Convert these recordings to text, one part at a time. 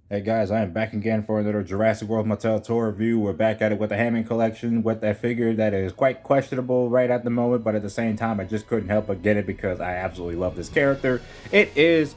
Hey guys, I am back again for another Jurassic World Mattel tour review. We're back at it with the Hammond collection with that figure that is quite questionable right at the moment, but at the same time, I just couldn't help but get it because I absolutely love this character. It is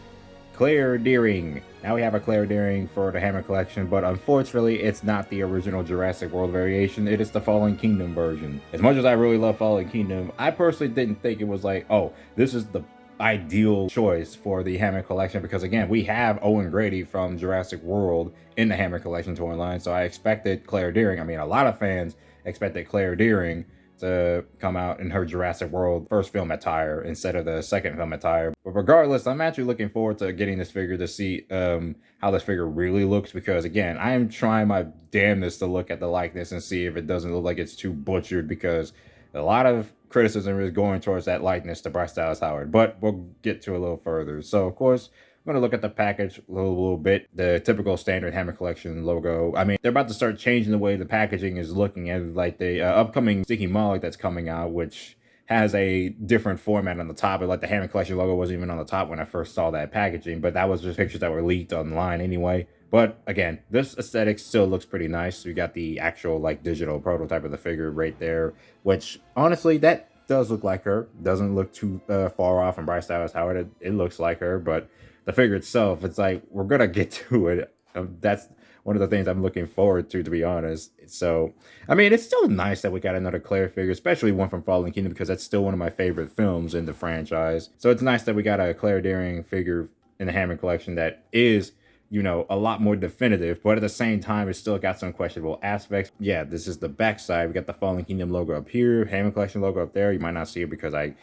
Claire Deering. Now we have a Claire Deering for the Hammond collection, but unfortunately, it's not the original Jurassic World variation. It is the Fallen Kingdom version. As much as I really love Fallen Kingdom, I personally didn't think it was like, oh, this is the ideal choice for the Hammond collection because again we have Owen Grady from Jurassic World in the Hammond collection toy line, so I expected Claire Deering. I mean, a lot of fans expected Claire Deering to come out in her Jurassic World first film attire instead of the second film attire. But regardless, I'm actually looking forward to getting this figure to see how this figure really looks because again I am trying my damnedest to look at the likeness and see if it doesn't look like it's too butchered because a lot of criticism is going towards that likeness to Bryce Dallas Howard, but we'll get to a little further. So, of course, I'm going to look at the package a little bit. The typical standard Hammond Collection logo. I mean, they're about to start changing the way the packaging is looking at like the upcoming Sticky Moloch that's coming out, which has a different format on the top. Like the Hammond Collection logo wasn't even on the top when I first saw that packaging, but that was just pictures that were leaked online anyway. But again, this aesthetic still looks pretty nice. We got the actual like digital prototype of the figure right there, which honestly, that does look like her. Doesn't look too far off from Bryce Dallas Howard. It looks like her, but the figure itself, it's like, we're gonna get to it. That's one of the things I'm looking forward to be honest. So, I mean, it's still nice that we got another Claire figure, especially one from Fallen Kingdom, because that's still one of my favorite films in the franchise. So it's nice that we got a Claire Deering figure in the Hammond collection that is, you know, a lot more definitive, but at the same time, it's still got some questionable aspects. Yeah, this is the back side. We got the Fallen Kingdom logo up here, Hammond collection logo up there. You might not see it because I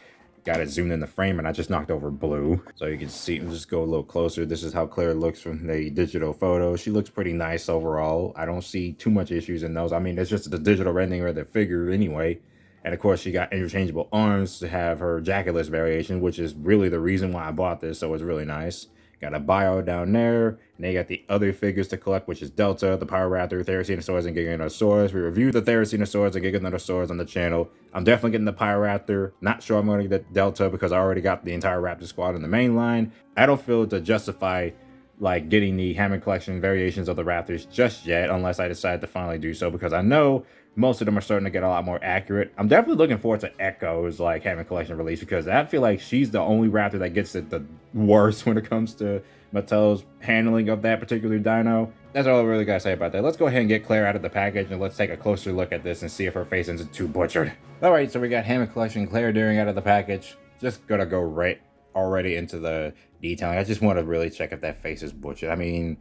got it zoomed in the frame and I just knocked over blue. So you can see, just go a little closer. This is how Claire looks from the digital photo. She looks pretty nice overall. I don't see too much issues in those. I mean, it's just the digital rendering of the figure anyway. And of course, she got interchangeable arms to have her jacketless variation, which is really the reason why I bought this. So it's really nice. Got a bio down there, and they got the other figures to collect, which is Delta, the Pyroraptor, Therizinosaurus, and Giganotosaurus. We reviewed the Therizinosaurus and Giganotosaurus on the channel. I'm definitely getting the Pyroraptor. Not sure I'm going to get the Delta because I already got the entire Raptor squad in the main line. I don't feel to justify like getting the Hammond collection variations of the Raptors just yet, unless I decide to finally do so, because I know most of them are starting to get a lot more accurate. I'm definitely looking forward to Echo's like Hammond collection release because I feel like she's the only Raptor that gets it the worst when it comes to Mattel's handling of that particular dino. That's all I really gotta say about that. Let's go ahead and get Claire out of the package and let's take a closer look at this and see if her face isn't too butchered. All right, so we got Hammond collection Claire Deering out of the package. Just gonna go right already into the detailing. I just want to really check if that face is butchered. I mean,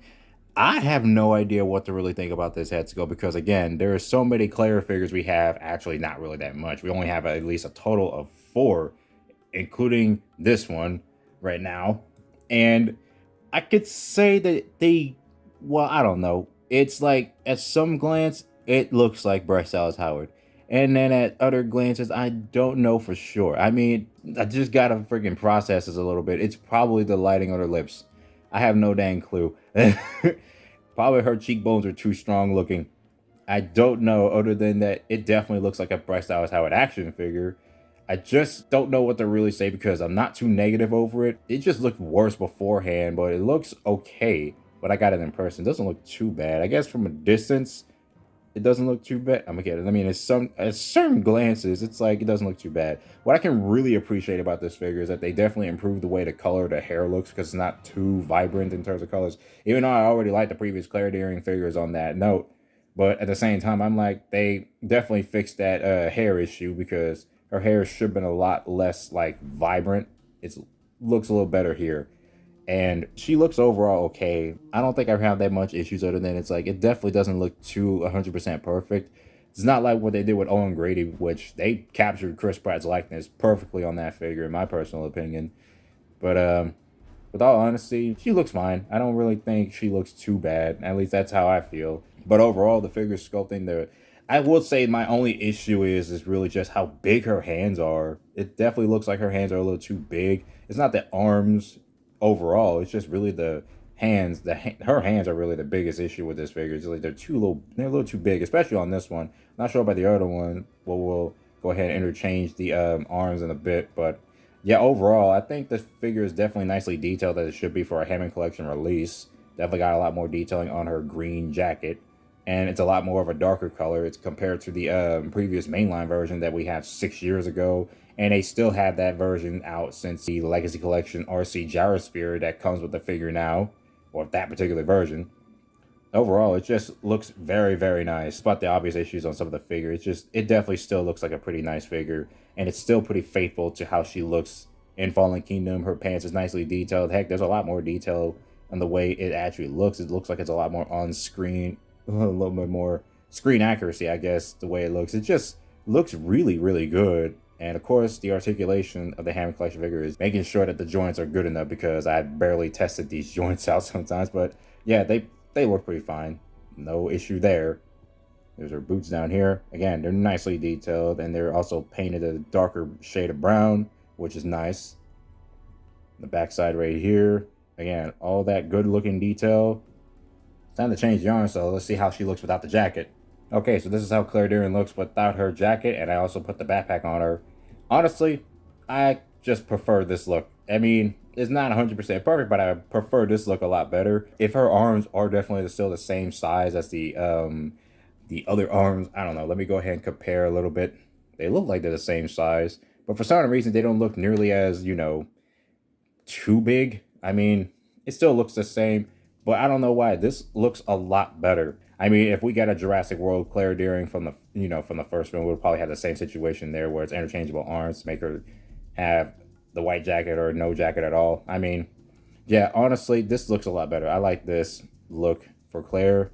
I have no idea what to really think about this head sculpt because again, there are so many Claire figures we have, actually not really that much. We only have at least a total of 4, including this one right now. And I could say that they, well, I don't know. It's like at some glance, it looks like Bryce Dallas Howard. And then at other glances, I don't know for sure. I mean, I just gotta freaking process this a little bit. It's probably the lighting on her lips. I have no dang clue. Probably her cheekbones are too strong looking. I don't know, other than that, it definitely looks like a Bryce Dallas Howard action figure. I just don't know what to really say because I'm not too negative over it. It just looked worse beforehand, but it looks okay. But I got it in person. It doesn't look too bad. I guess from a distance, it doesn't look too bad. I'm kidding. I mean, at certain glances, it's like it doesn't look too bad. What I can really appreciate about this figure is that they definitely improved the way the color of the hair looks because it's not too vibrant in terms of colors. Even though I already liked the previous Claire Deering figures on that note, but at the same time, I'm like, they definitely fixed that hair issue because her hair should have been a lot less like vibrant. It looks a little better here. And she looks overall okay. I don't think I have that much issues other than it's like, it definitely doesn't look too 100% perfect. It's not like what they did with Owen Grady, which they captured Chris Pratt's likeness perfectly on that figure, in my personal opinion. But with all honesty, she looks fine. I don't really think she looks too bad. At least that's how I feel. But overall, the figure sculpting, the I would say my only issue is really just how big her hands are. It definitely looks like her hands are a little too big. It's not the arms overall. It's just really the hands. Her hands are really the biggest issue with this figure. It's like they're a little too big, especially on this one. Not sure about the other one. We'll go ahead and interchange the arms in a bit, but yeah, overall, I think the figure is definitely nicely detailed as it should be for a Hammond Collection release. Definitely got a lot more detailing on her green jacket, and it's a lot more of a darker color. It's compared to the previous mainline version that we had 6 years ago, and they still have that version out since the Legacy Collection RC Gyrosphere that comes with the figure now, or that particular version. Overall, it just looks very, very nice. Despite the obvious issues on some of the figure, it definitely still looks like a pretty nice figure, and it's still pretty faithful to how she looks in Fallen Kingdom. Her pants is nicely detailed. Heck, there's a lot more detail on the way it actually looks. It looks like it's a lot more on screen, a little bit more screen accuracy, I guess, the way it looks. It just looks really, really good. And of course, the articulation of the Hammond Collection figure is making sure that the joints are good enough, because I barely tested these joints out sometimes. But yeah, they look pretty fine. No issue there. There's her boots down here. Again, they're nicely detailed, and they're also painted a darker shade of brown, which is nice. The backside right here. Again, all that good looking detail. Time to change the arm, so let's see how she looks without the jacket. Okay, so this is how Claire Deering looks without her jacket, and I also put the backpack on her. Honestly, I just prefer this look. I mean, it's not 100% perfect, but I prefer this look a lot better. If her arms are definitely still the same size as the other arms, I don't know. Let me go ahead and compare a little bit. They look like they're the same size, but for some reason they don't look nearly as, too big. I mean, it still looks the same, but I don't know why this looks a lot better. I mean, if we got a Jurassic World Claire Deering from the first film, we'll probably have the same situation there where it's interchangeable arms to make her have the white jacket or no jacket at all. I mean, yeah, honestly, this looks a lot better. I like this look for Claire.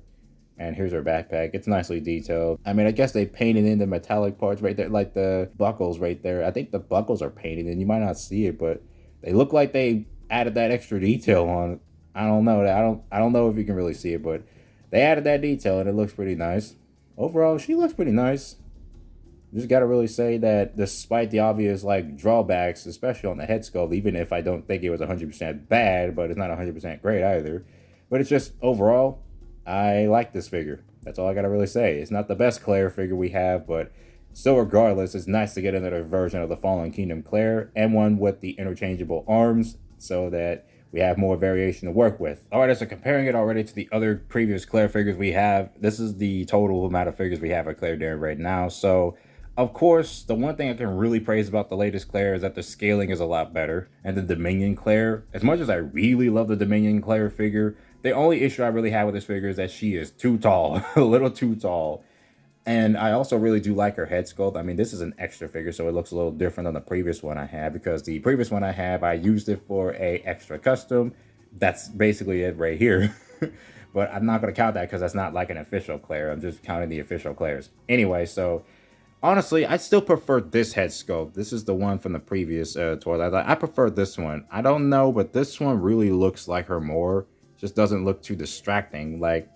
And here's her backpack. It's nicely detailed. I mean, I guess they painted in the metallic parts right there, like the buckles right there. I think the buckles are painted in. You might not see it, but they look like they added that extra detail on. I don't know. I don't know if you can really see it, but they added that detail and it looks pretty nice. Overall, she looks pretty nice. Just gotta really say that despite the obvious like drawbacks, especially on the head sculpt, even if I don't think it was 100% bad, but it's not 100% great either. But it's just overall, I like this figure. That's all I gotta really say. It's not the best Claire figure we have, but still, regardless, it's nice to get another version of the Fallen Kingdom Claire, and one with the interchangeable arms, so that we have more variation to work with. Alright, so comparing it already to the other previous Claire figures we have, this is the total amount of figures we have of Claire Deering right now. So, of course, the one thing I can really praise about the latest Claire is that the scaling is a lot better. And the Dominion Claire, as much as I really love the Dominion Claire figure, the only issue I really have with this figure is that she is too tall, a little too tall. And I also really do like her head sculpt. I mean, this is an extra figure, so it looks a little different than the previous one I had, because the previous one I have, I used it for a extra custom. That's basically it right here. But I'm not going to count that because that's not like an official Claire. I'm just counting the official Claires. Anyway, so honestly, I still prefer this head sculpt. This is the one from the previous tour. I prefer this one. I don't know, but this one really looks like her more. Just doesn't look too distracting. Like,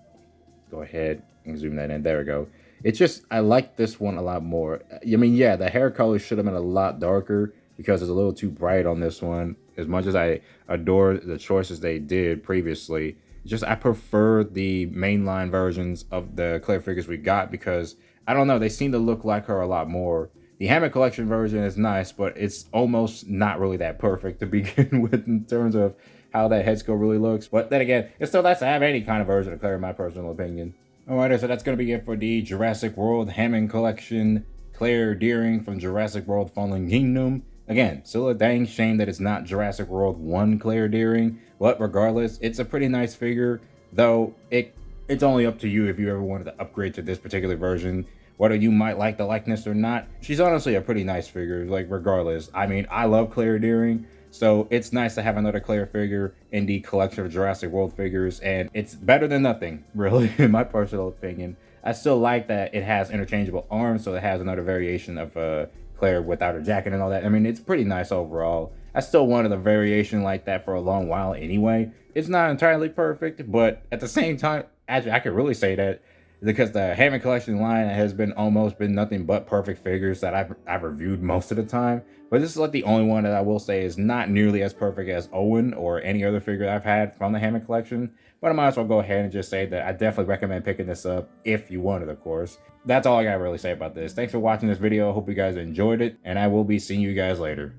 go ahead and zoom that in. There we go. It's just, I like this one a lot more. I mean, yeah, the hair color should have been a lot darker because it's a little too bright on this one. As much as I adore the choices they did previously, just I prefer the mainline versions of the Claire figures we got, because I don't know, they seem to look like her a lot more. The Hammond Collection version is nice, but it's almost not really that perfect to begin with in terms of how that head sculpt really looks. But then again, it's still nice to have any kind of version of Claire, in my personal opinion. Alright, so that's going to be it for the Jurassic World Hammond Collection Claire Deering from Jurassic World Fallen Kingdom. Again, still a dang shame that it's not Jurassic World 1 Claire Deering, but regardless, it's a pretty nice figure, though it's only up to you if you ever wanted to upgrade to this particular version, whether you might like the likeness or not. She's honestly a pretty nice figure, like, regardless. I mean, I love Claire Deering, so it's nice to have another Claire figure in the collection of Jurassic World figures, and it's better than nothing, really, in my personal opinion. I still like that it has interchangeable arms, so it has another variation of Claire without her jacket and all that. I mean, it's pretty nice overall. I still wanted a variation like that for a long while anyway. It's not entirely perfect, but at the same time, actually, I could really say that because the Hammond Collection line has been almost been nothing but perfect figures that I've reviewed most of the time. But this is like the only one that I will say is not nearly as perfect as Owen or any other figure I've had from the Hammond Collection. But I might as well go ahead and just say that I definitely recommend picking this up if you want it, of course. That's all I gotta really say about this. Thanks for watching this video. I hope you guys enjoyed it, and I will be seeing you guys later.